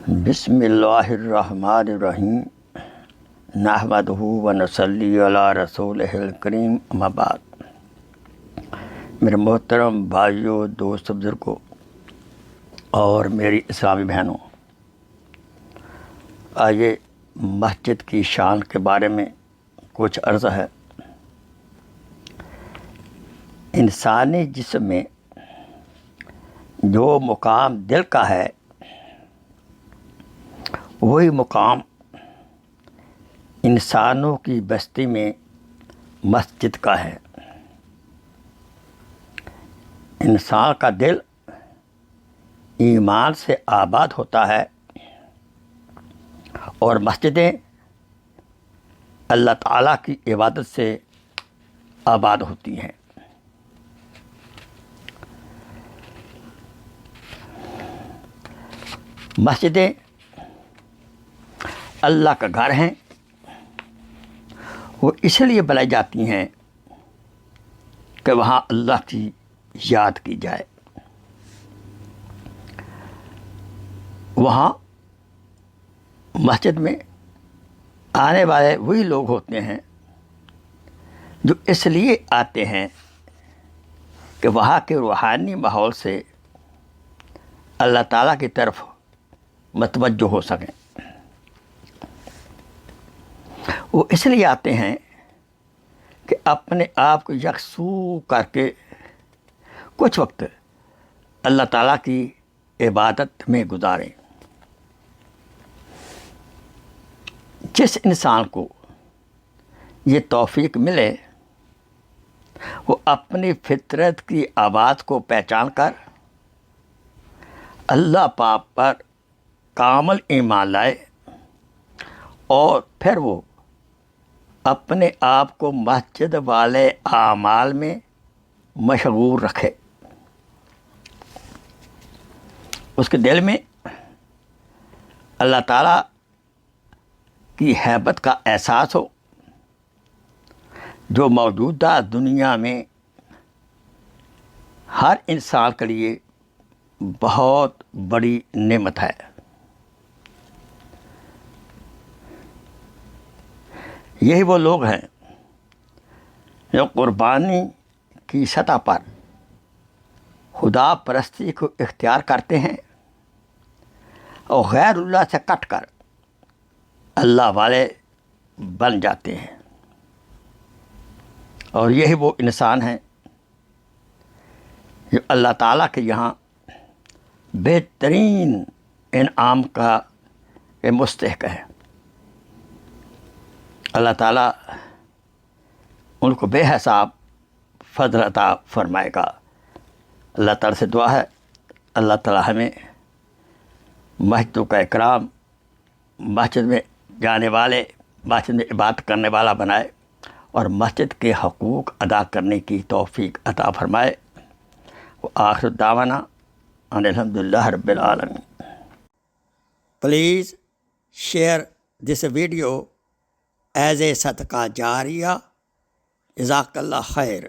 بسم اللہ الرحمن الرحیم نحمدہ ونصلی علی رسولہ الکریم اما بعد۔ میرے محترم بھائیوں، دوست بزرگوں اور میری اسلامی بہنوں، آئیے مسجد کی شان کے بارے میں کچھ عرض ہے۔ انسانی جسم میں جو مقام دل کا ہے وہی مقام انسانوں کی بستی میں مسجد کا ہے۔ انسان کا دل ایمان سے آباد ہوتا ہے اور مسجدیں اللہ تعالیٰ کی عبادت سے آباد ہوتی ہیں۔ مسجدیں اللہ کا گھر ہیں، وہ اس لیے بنائی جاتی ہیں کہ وہاں اللہ کی یاد کی جائے۔ وہاں مسجد میں آنے والے وہی لوگ ہوتے ہیں جو اس لیے آتے ہیں کہ وہاں کے روحانی ماحول سے اللہ تعالیٰ کی طرف متوجہ ہو سکیں۔ وہ اس لیے آتے ہیں کہ اپنے آپ کو یکسو کر کے کچھ وقت اللہ تعالیٰ کی عبادت میں گزاریں۔ جس انسان کو یہ توفیق ملے وہ اپنی فطرت کی آواز کو پہچان کر اللہ پاک پر کامل ایمان لائے اور پھر وہ اپنے آپ کو مسجد والے اعمال میں مشغول رکھے۔ اس کے دل میں اللہ تعالیٰ کی ہیبت کا احساس ہو جو موجودہ دنیا میں ہر انسان کے لیے بہت بڑی نعمت ہے۔ یہی وہ لوگ ہیں جو قربانی کی سطح پر خدا پرستی کو اختیار کرتے ہیں اور غیر اللہ سے کٹ کر اللہ والے بن جاتے ہیں، اور یہی وہ انسان ہیں جو اللہ تعالیٰ کے یہاں بہترین انعام کا مستحق ہے۔ اللہ تعالیٰ ان کو بے حساب فضل عطا فرمائے گا۔ اللہ تعالیٰ سے دعا ہے اللہ تعالیٰ ہمیں مسجدوں کا اکرام، مسجد میں جانے والے، مسجد میں عبادت کرنے والا بنائے اور مسجد کے حقوق ادا کرنے کی توفیق عطا فرمائے۔ وآخر دعوانا ان الحمدللہ رب العالمین۔ Please share this video as a صدقہ جاریہ۔ جزاک اللہ خیر۔